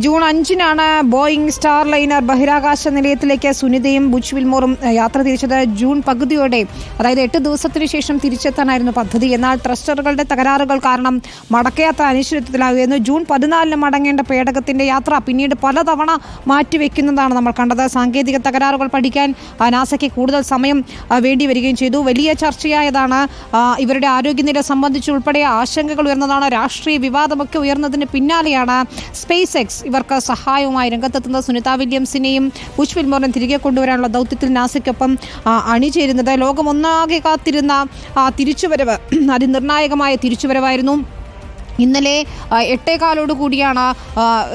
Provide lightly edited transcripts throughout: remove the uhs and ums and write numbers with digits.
June 5-നാണ് Boeing Starliner ബഹിരാകാശ നിലയത്തിലേക്ക് സുനിതയും Butch വിൽമോറും യാത്ര തിരിച്ചത്. ജൂൺ പകുതിയോടെ, അതായത് 8 ദിവസത്തിനു ശേഷം തിരിച്ചെത്താനായിരുന്നു പദ്ധതി. എന്നാൽ ത്രസ്റ്ററുകളുടെ തകരാറുകൾ കാരണം മടക്കയാത്ര അനിശ്ചിതത്വത്തിലാകുകയായിരുന്നു. ജൂൺ 14-ന് മടങ്ങേണ്ട പേടകത്തിന്റെ യാത്ര പിന്നീട് പലതവണ മാറ്റിവെക്കുന്നതാണ് നമ്മൾ കണ്ടത്. സാങ്കേതിക തകരാറുകൾ പഠിക്കാൻ നാസയ്ക്ക് കൂടുതൽ സമയം വേണ്ടിവരികയും ചെയ്തു. വലിയ ചർച്ചയായതാണ് ഇവരുടെ ആരോഗ്യനില സംബന്ധിച്ചുൾപ്പെടെ ആശങ്കകൾ ഉയർന്നതാണ്. രാഷ്ട്രീയ വിവാദമൊക്കെ ഉയർന്നതിന് പിന്നാലെയാണ് സ്പേസ് എക്സ് ഇവർക്ക് സഹായവുമായി രംഗത്തെത്തുന്നത്. സുനിത വില്യംസിനെയും ബുച്ച് വിൽമോറിനെയും തിരികെ കൊണ്ടുവരാനുള്ള ദൗത്യത്തിൽ നാസയ്ക്കൊപ്പം അണിചേരുന്നത്. ലോകമൊന്നാകെ കാത്തിരുന്ന തിരിച്ചുവരവ്, അതിനിർണായകമായ തിരിച്ചുവരവായിരുന്നു. ഇന്നലെ 8:15 കൂടിയാണ്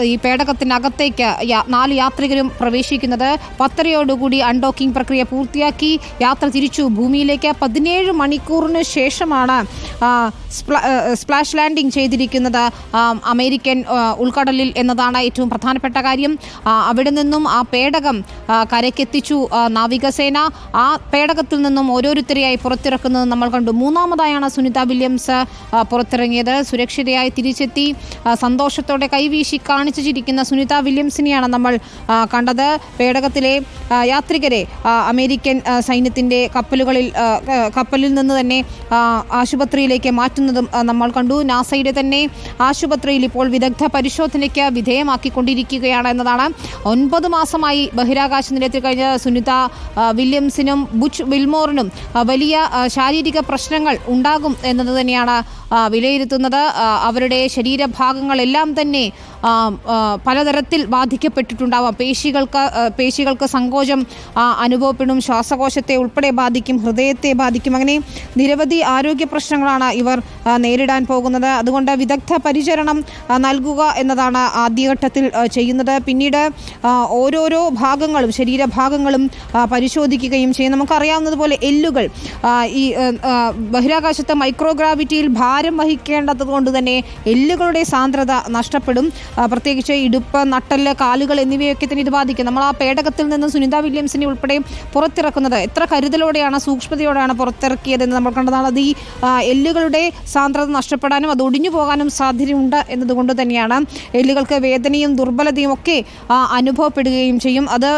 ഈ പേടകത്തിനകത്തേക്ക് 4 യാത്രികരും പ്രവേശിക്കുന്നത്. 10:30 അൺഡോക്കിംഗ് പ്രക്രിയ പൂർത്തിയാക്കി യാത്ര തിരിച്ചു ഭൂമിയിലേക്ക്. 17 മണിക്കൂറിന് ശേഷമാണ് സ്പ്ലാഷ് ലാൻഡിംഗ് ചെയ്തിരിക്കുന്നത് അമേരിക്കൻ ഉൾക്കടലിൽ എന്നതാണ് ഏറ്റവും പ്രധാനപ്പെട്ട കാര്യം. അവിടെ നിന്നും ആ പേടകം കരയ്ക്കെത്തിച്ചു നാവികസേന. ആ പേടകത്തിൽ നിന്നും ഓരോരുത്തരെയായി പുറത്തിറക്കുന്നത് നമ്മൾ കണ്ടു. 3-മതായാണ് സുനിത വില്യംസ് പുറത്തിറങ്ങിയത്. സുരക്ഷിതയായി തിരിച്ചെത്തി സന്തോഷത്തോടെ കൈവീശി കാണിച്ചു ചിരിക്കുന്ന സുനിത വില്യംസിനെയാണ് നമ്മൾ കണ്ടത്. പേടകത്തിലെ യാത്രികരെ അമേരിക്കൻ സൈന്യത്തിൻ്റെ കപ്പലിൽ നിന്ന് തന്നെ ആശുപത്രിയിലേക്ക് മാറ്റുന്നതും നമ്മൾ കണ്ടു. നാസയുടെ തന്നെ ആശുപത്രിയിൽ ഇപ്പോൾ വിദഗ്ധ പരിശോധനയ്ക്ക് വിധേയമാക്കിക്കൊണ്ടിരിക്കുകയാണ് എന്നതാണ്. 9 മാസമായി ബഹിരാകാശ നിലയത്തിൽ കഴിഞ്ഞ സുനിത വില്യംസിനും ബുച്ച് വിൽമോറിനും വലിയ ശാരീരിക പ്രശ്നങ്ങൾ ഉണ്ടാകും എന്നത് തന്നെയാണ് വിലയിരുത്തുന്നത്. അവരുടെ ശരീരഭാഗങ്ങളെല്ലാം തന്നെ പലതരത്തിൽ ബാധിക്കപ്പെട്ടിട്ടുണ്ടാവാം. പേശികൾക്ക് സങ്കോചം അനുഭവപ്പെടും, ശ്വാസകോശത്തെ ഉൾപ്പെടെ ബാധിക്കും, ഹൃദയത്തെ ബാധിക്കും. അങ്ങനെ നിരവധി ആരോഗ്യ പ്രശ്നങ്ങളാണ് ഇവർ നേരിടാൻ പോകുന്നത്. അതുകൊണ്ട് വിദഗ്ധ പരിചരണം നൽകുക എന്നതാണ് ആദ്യഘട്ടത്തിൽ ചെയ്യുന്നത്. പിന്നീട് ഓരോരോ ഭാഗങ്ങളും ശരീരഭാഗങ്ങളും പരിശോധിക്കുകയും ചെയ്യും. നമുക്കറിയാവുന്നതുപോലെ എല്ലുകൾ ഈ ബഹിരാകാശത്ത് മൈക്രോഗ്രാവിറ്റിയിൽ ഭാരം വഹിക്കേണ്ടത് കൊണ്ട് തന്നെ എല്ലുകളുടെ സാന്ദ്രത നഷ്ടപ്പെടും. പ്രത്യേകിച്ച് ഇടുപ്പ്, നട്ടെല്ല്, കാലുകൾ എന്നിവയൊക്കെ തന്നെ ഇത് ബാധിക്കും. നമ്മൾ ആ പേടകത്തിൽ നിന്ന് സുനിത വില്യംസിനെ ഉൾപ്പെടെ പുറത്തിറക്കുന്നത് എത്ര കരുതലോടെയാണ്, സൂക്ഷ്മതയോടെയാണ് പുറത്തിറക്കിയതെന്ന് നമ്മൾ കണ്ടതാണ്. അത് ഈ എല്ലുകളുടെ സാന്ദ്രത നഷ്ടപ്പെടാനും അത് ഒടിഞ്ഞു പോകാനും സാധ്യതയുണ്ട് എന്നതുകൊണ്ട് തന്നെയാണ്. എല്ലുകൾക്ക് വേദനയും ദുർബലതയും ഒക്കെ അനുഭവപ്പെടുകയും ചെയ്യും. അത്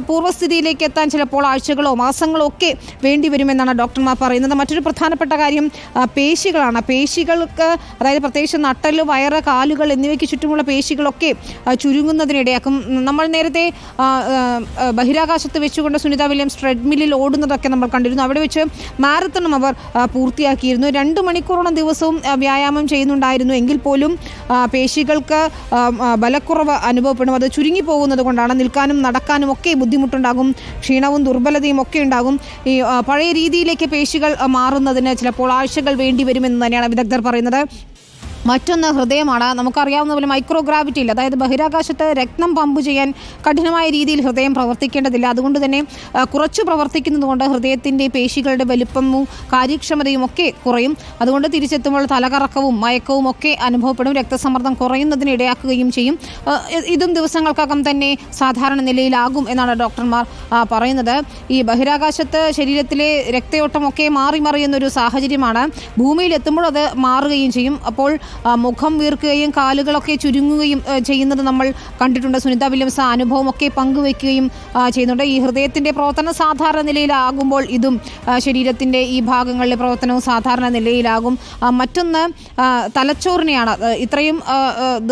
പൂർവ്വസ്ഥിതിയിലേക്ക് എത്താൻ ചിലപ്പോൾ ആഴ്ചകളോ മാസങ്ങളോ ഒക്കെ വേണ്ടി വരുമെന്നാണ് ഡോക്ടർമാർ പറയുന്നത്. മറ്റൊരു പ്രധാനപ്പെട്ട കാര്യം പേശികളാണ്. പേശികൾക്ക്, അതായത് പ്രത്യേകിച്ച് നട്ടെല്ല്, വയറ്, കാലുകൾ എന്നിവയ്ക്ക് ചുറ്റുമുള്ള പേശികളൊക്കെ ചുരുങ്ങുന്നതിനിടയാക്കും. നമ്മൾ നേരത്തെ ബഹിരാകാശത്ത് വെച്ചുകൊണ്ട് സുനിത വില്യംസ് ട്രെഡ്മില്ലിൽ ഓടുന്നതൊക്കെ നമ്മൾ കണ്ടിരുന്നു. അവിടെ വെച്ച് മാരത്തണും അവർ പൂർത്തിയാക്കിയിരുന്നു. 2 മണിക്കൂറോളം ദിവസവും വ്യായാമം ചെയ്യുന്നുണ്ടായിരുന്നു. എങ്കിൽ പോലും പേശികൾക്ക് ബലക്കുറവ് അനുഭവപ്പെടും. അത് ചുരുങ്ങിപ്പോകുന്നത് കൊണ്ടാണ്. നിൽക്കാനും നടക്കാനും ഒക്കെ ബുദ്ധിമുട്ടുണ്ടാകും, ക്ഷീണവും ദുർബലതയും ഒക്കെ ഉണ്ടാകും. ഈ പഴയ രീതിയിലേക്ക് പേശികൾ മാറുന്നതിന് ചിലപ്പോൾ ആഴ്ചകൾ വേണ്ടി വരുമെന്ന് തന്നെയാണ് വിദഗ്ധർ പറയുന്നത്. മറ്റൊന്ന് ഹൃദയമാണ്. നമുക്കറിയാവുന്ന പോലെ മൈക്രോഗ്രാവിറ്റിയിൽ, അതായത് ബഹിരാകാശത്ത് രക്തം പമ്പ് ചെയ്യാൻ കഠിനമായ രീതിയിൽ ഹൃദയം പ്രവർത്തിക്കേണ്ടതില്ല. അതുകൊണ്ട് തന്നെ കുറച്ച് പ്രവർത്തിക്കുന്നതുകൊണ്ട് ഹൃദയത്തിൻ്റെ പേശികളുടെ വലുപ്പവും കാര്യക്ഷമതയും ഒക്കെ കുറയും. അതുകൊണ്ട് തിരിച്ചെത്തുമ്പോൾ തലകറക്കവും മയക്കവും ഒക്കെ അനുഭവപ്പെടും. രക്തസമ്മർദ്ദം കുറയുന്നതിന് ഇടയാക്കുകയും ചെയ്യും. ഇതും ദിവസങ്ങൾക്കകം തന്നെ സാധാരണ നിലയിലാകും എന്നാണ് ഡോക്ടർമാർ പറയുന്നത്. ഈ ബഹിരാകാശത്ത് ശരീരത്തിലെ രക്തയോട്ടമൊക്കെ മാറി മറിയുന്നൊരു സാഹചര്യമാണ്. ഭൂമിയിലെത്തുമ്പോൾ അത് മാറുകയും ചെയ്യും. അപ്പോൾ മുഖം വീർക്കുകയും കാലുകളൊക്കെ ചുരുങ്ങുകയും ചെയ്യുന്നത് നമ്മൾ കണ്ടിട്ടുണ്ട്. സുനിത വില്യംസ് അനുഭവമൊക്കെ പങ്കുവയ്ക്കുകയും ചെയ്യുന്നുണ്ട്. ഈ ഹൃദയത്തിൻ്റെ പ്രവർത്തനം സാധാരണ നിലയിലാകുമ്പോൾ ഇതും ശരീരത്തിൻ്റെ ഈ ഭാഗങ്ങളിലെ പ്രവർത്തനവും സാധാരണ നിലയിലാകും. മറ്റൊന്ന് തലച്ചോറിനെയാണ്. ഇത്രയും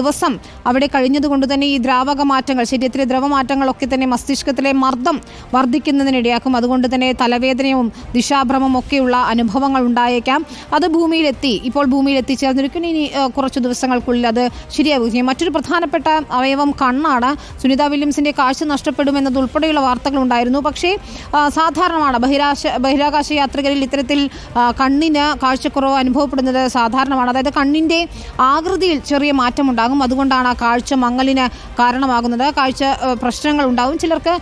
ദിവസം അവിടെ കഴിഞ്ഞതുകൊണ്ട് തന്നെ ഈ ദ്രാവക മാറ്റങ്ങൾ, ശരീരത്തിലെ ദ്രവമാറ്റങ്ങളൊക്കെ തന്നെ മസ്തിഷ്കത്തിലെ മർദ്ദം വർദ്ധിക്കുന്നതിനിടയാക്കും. അതുകൊണ്ട് തന്നെ തലവേദനയും ദിശാഭ്രമവും ഒക്കെയുള്ള അനുഭവങ്ങൾ ഉണ്ടായേക്കാം. അത് ഇപ്പോൾ ഭൂമിയിൽ എത്തിച്ചേർന്നിരിക്കുന്നു. ഇനി കുറച്ച് ദിവസങ്ങൾക്കുള്ളിൽ അത് ശരിയാവുകയും ചെയ്യും. മറ്റൊരു പ്രധാനപ്പെട്ട അവയവം കണ്ണാണ്. സുനിത വില്യംസിൻ്റെ കാഴ്ച നഷ്ടപ്പെടുമെന്നതുൾപ്പെടെയുള്ള വാർത്തകളുണ്ടായിരുന്നു. പക്ഷേ സാധാരണമാണ്. ബഹിരാകാശ യാത്രികരിൽ ഇത്തരത്തിൽ കണ്ണിന് കാഴ്ചക്കുറവ് അനുഭവപ്പെടുന്നത് സാധാരണമാണ്. അതായത് കണ്ണിൻ്റെ ആകൃതിയിൽ ചെറിയ മാറ്റമുണ്ടാകും. അതുകൊണ്ടാണ് ആ കാഴ്ച മങ്ങലിന് കാരണമാകുന്നത്. കാഴ്ച പ്രശ്നങ്ങൾ ഉണ്ടാകും. ചിലർക്ക്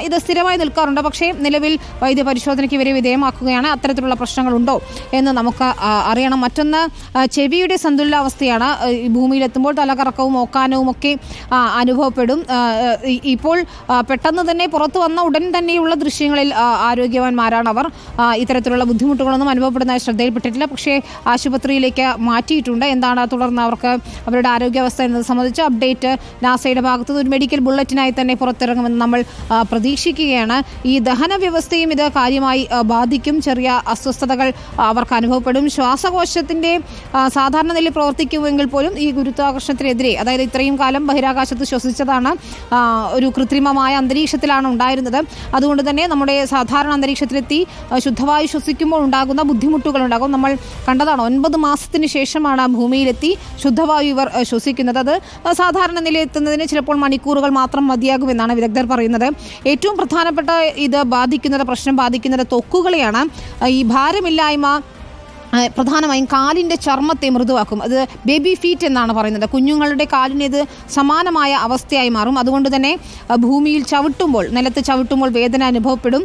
ഇത് സ്ഥിരമായി നിൽക്കാറുണ്ട്. പക്ഷേ നിലവിൽ വൈദ്യ പരിശോധനയ്ക്ക് ഇവരെ വിധേയമാക്കുകയാണ്. അത്തരത്തിലുള്ള പ്രശ്നങ്ങളുണ്ടോ എന്ന് നമുക്ക് അറിയണം. മറ്റൊന്ന് ചെവിയുടെ സന്തുലിതാവസ്ഥ ഗുരുതരാവസ്ഥയാണ്. ഈ ഭൂമിയിലെത്തുമ്പോൾ തലകറക്കവും ഓക്കാനവും ഒക്കെ അനുഭവപ്പെടും. ഇപ്പോൾ പെട്ടെന്ന് തന്നെ പുറത്തു വന്ന ഉടൻ തന്നെയുള്ള ദൃശ്യങ്ങളിൽ ആരോഗ്യവാന്മാരാണ് അവർ. ഇത്തരത്തിലുള്ള ബുദ്ധിമുട്ടുകളൊന്നും അനുഭവപ്പെടുന്നതായി ശ്രദ്ധയിൽപ്പെട്ടിട്ടില്ല. പക്ഷേ ആശുപത്രിയിലേക്ക് മാറ്റിയിട്ടുണ്ട്. എന്താണ് തുടർന്ന് അവർക്ക് അവരുടെ ആരോഗ്യാവസ്ഥ എന്നത് സംബന്ധിച്ച് അപ്ഡേറ്റ് നാസയുടെ ഭാഗത്ത് ഒരു മെഡിക്കൽ ബുള്ളറ്റിനായി തന്നെ പുറത്തിറങ്ങുമെന്ന് നമ്മൾ പ്രതീക്ഷിക്കുകയാണ്. ഈ ദഹന വ്യവസ്ഥയും ഇത് കാര്യമായി ബാധിക്കും. ചെറിയ അസ്വസ്ഥതകൾ അവർക്ക് അനുഭവപ്പെടും. ശ്വാസകോശത്തിൻ്റെ സാധാരണ നിലയിൽ പ്രവർത്തിക്കുമെങ്കിൽ പോലും ഈ ഗുരുത്വാകർഷണത്തിനെതിരെ, അതായത് ഇത്രയും കാലം ബഹിരാകാശത്ത് ശ്വസിച്ചതാണ്, ഒരു കൃത്രിമമായ അന്തരീക്ഷത്തിലാണ് ഉണ്ടായിരുന്നത്. അതുകൊണ്ട് തന്നെ നമ്മുടെ സാധാരണ അന്തരീക്ഷത്തിലെത്തി ശുദ്ധവായു ശ്വസിക്കുമ്പോൾ ഉണ്ടാകുന്ന ബുദ്ധിമുട്ടുകൾ ഉണ്ടാകും. നമ്മൾ കണ്ടതാണ്, 9 മാസത്തിന് ശേഷമാണ് ഭൂമിയിലെത്തി ശുദ്ധവായു ഇവർ ശ്വസിക്കുന്നത്. അത് സാധാരണ നിലയെത്തുന്നതിന് ചിലപ്പോൾ മണിക്കൂറുകൾ മാത്രം മതിയാകുമെന്നാണ് വിദഗ്ധർ പറയുന്നത്. ഏറ്റവും പ്രധാനപ്പെട്ട പ്രശ്നം ബാധിക്കുന്നത് ത്വക്കുകളെയാണ്. ഈ ഭാരമില്ലായ്മ പ്രധാനമായും കാലിൻ്റെ ചർമ്മത്തെ മൃദുവാക്കും. അത് ബേബി ഫീറ്റ് എന്നാണ് പറയുന്നത്. കുഞ്ഞുങ്ങളുടെ കാലിന് ഇത് സമാനമായ അവസ്ഥയായി മാറും. അതുകൊണ്ട് തന്നെ ഭൂമിയിൽ നിലത്ത് ചവിട്ടുമ്പോൾ വേദന അനുഭവപ്പെടും.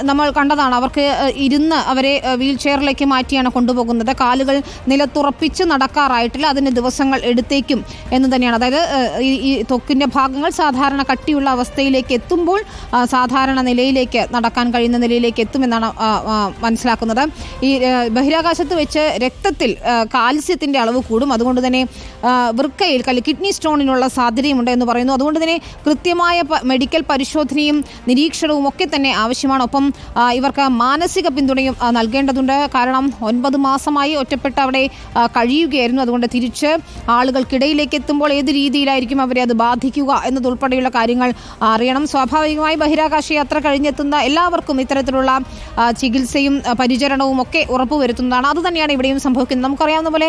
നമ്മൾ കണ്ടതാണ്, അവർക്ക് ഇരുന്ന് അവരെ വീൽ ചെയറിലേക്ക് മാറ്റിയാണ് കൊണ്ടുപോകുന്നത്. കാലുകൾ നിലത്തുറപ്പിച്ച് നടക്കാറായിട്ടില്ല, അതിന് ദിവസങ്ങൾ എടുത്തേക്കും എന്ന് തന്നെയാണ്. അതായത് ഈ ത്വക്കിൻ്റെ ഭാഗങ്ങൾ സാധാരണ കട്ടിയുള്ള അവസ്ഥയിലേക്ക് എത്തുമ്പോൾ സാധാരണ നിലയിലേക്ക് നടക്കാൻ കഴിയുന്ന നിലയിലേക്ക് എത്തുമെന്നാണ് മനസ്സിലാക്കുന്നത്. ഈ ബഹിരാകാശ വെച്ച് രക്തത്തിൽ കാൽസ്യത്തിൻ്റെ അളവ് കൂടും. അതുകൊണ്ട് തന്നെ വൃക്കയിൽ കിഡ്നി സ്റ്റോണിനുള്ള സാധ്യതയുണ്ട് എന്ന് പറയുന്നു. അതുകൊണ്ട് തന്നെ കൃത്യമായ മെഡിക്കൽ പരിശോധനയും നിരീക്ഷണവും ഒക്കെ തന്നെ ആവശ്യമാണ്. ഒപ്പം ഇവർക്ക് മാനസിക പിന്തുണയും നൽകേണ്ടതുണ്ട്. കാരണം 9 മാസമായി ഒറ്റപ്പെട്ട് അവിടെ കഴിയുകയായിരുന്നു. അതുകൊണ്ട് തിരിച്ച് ആളുകൾക്കിടയിലേക്ക് എത്തുമ്പോൾ ഏത് രീതിയിലായിരിക്കും അവരെ അത് ബാധിക്കുക എന്നതുൾപ്പെടെയുള്ള കാര്യങ്ങൾ അറിയണം. സ്വാഭാവികമായി ബഹിരാകാശ യാത്ര കഴിഞ്ഞെത്തുന്ന എല്ലാവർക്കും ഇത്തരത്തിലുള്ള ചികിത്സയും പരിചരണവും ഒക്കെ ഉറപ്പുവരുത്തുന്നതാണ്. അതുതന്നെയാണ് ഇവിടെയും സംഭവിക്കുന്നത്. നമുക്കറിയാവുന്ന പോലെ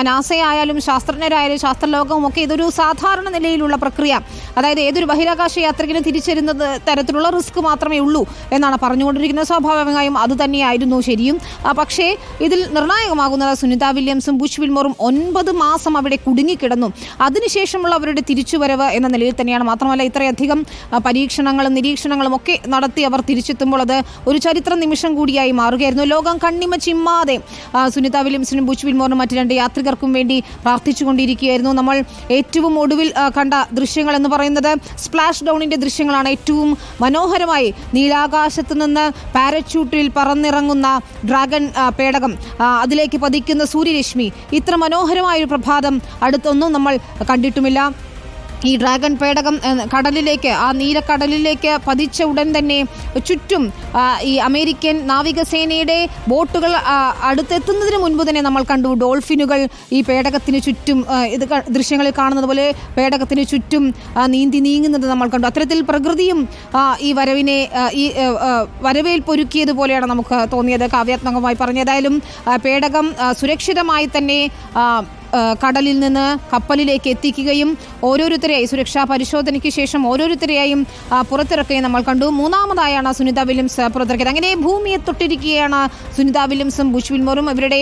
നാസയായാലും ശാസ്ത്രജ്ഞരായാലും ശാസ്ത്രലോകവും ഒക്കെ ഇതൊരു സാധാരണ നിലയിലുള്ള പ്രക്രിയ. അതായത് ഏതൊരു ബഹിരാകാശ യാത്രികനും തിരിച്ചറിയുന്നത് തരത്തിലുള്ള റിസ്ക് മാത്രമേ ഉള്ളൂ എന്നാണ് പറഞ്ഞുകൊണ്ടിരിക്കുന്നത്. സ്വാഭാവികമായും അതുതന്നെയായിരുന്നു ശരിയും. പക്ഷേ ഇതിൽ നിർണായകമാകുന്നത് സുനിത വില്യംസും ബുച്ച് വിൽമോറും 9 മാസം അവിടെ കുടുങ്ങിക്കിടന്നു. അതിനുശേഷമുള്ള അവരുടെ തിരിച്ചുവരവ് എന്ന നിലയിൽ തന്നെയാണ്. മാത്രമല്ല ഇത്രയധികം പരീക്ഷണങ്ങളും നിരീക്ഷണങ്ങളും ഒക്കെ നടത്തി അവർ തിരിച്ചെത്തുമ്പോൾ അത് ഒരു ചരിത്ര നിമിഷം കൂടിയായി മാറുകയായിരുന്നു. ലോകം കണ്ണിമ ചിമ്മാതെ സുനിത വില്യംസിനും ബുച്ച് വിൽമോറിനും മറ്റ് 2 യാത്രികർക്കും വേണ്ടി പ്രാർത്ഥിച്ചുകൊണ്ടിരിക്കുകയായിരുന്നു. നമ്മൾ ഏറ്റവും ഒടുവിൽ കണ്ട ദൃശ്യങ്ങൾ എന്ന് പറയുന്നത് സ്പ്ലാഷ് ഡൗണിൻ്റെ ദൃശ്യങ്ങളാണ്. ഏറ്റവും മനോഹരമായി നീലാകാശത്ത് നിന്ന് പാരച്യൂട്ടിൽ പറന്നിറങ്ങുന്ന ഡ്രാഗൺ പേടകം, അതിലേക്ക് പതിക്കുന്ന സൂര്യരശ്മി, ഇത്ര മനോഹരമായൊരു പ്രഭാതം അടുത്തൊന്നും നമ്മൾ കണ്ടിട്ടുമില്ല. ഈ ഡ്രാഗൺ പേടകം കടലിലേക്ക്, ആ നീലക്കടലിലേക്ക് പതിച്ച ഉടൻ തന്നെ ചുറ്റും ഈ അമേരിക്കൻ നാവികസേനയുടെ ബോട്ടുകൾ അടുത്തെത്തുന്നതിന് മുൻപ് തന്നെ നമ്മൾ കണ്ടു ഡോൾഫിനുകൾ ഈ പേടകത്തിന് ചുറ്റും, ഇത് ദൃശ്യങ്ങളിൽ കാണുന്നത് പോലെ പേടകത്തിന് ചുറ്റും നീങ്ങുന്നത് നമ്മൾ കണ്ടു. അത്തരത്തിൽ പ്രകൃതിയും ഈ വരവിനെ ഈ വരവേൽപ്പൊരുക്കിയതുപോലെയാണ് നമുക്ക് തോന്നിയത്, കാവ്യാത്മകമായി പറഞ്ഞതായാലും. പേടകം സുരക്ഷിതമായി തന്നെ കടലിൽ നിന്ന് കപ്പലിലേക്ക് എത്തിക്കുകയും ഓരോരുത്തരെയായി സുരക്ഷാ പരിശോധനയ്ക്ക് ശേഷം ഓരോരുത്തരെയായും പുറത്തിറക്കുകയും നമ്മൾ കണ്ടു. 3ാമതായാണ് സുനിത വില്യംസ് പുറത്തിറക്കിയത്. അങ്ങനെ ഭൂമിയെ തൊട്ടിരിക്കുകയാണ് സുനിത വില്യംസും ബുച്ച് വിൽമോറും. ഇവരുടെ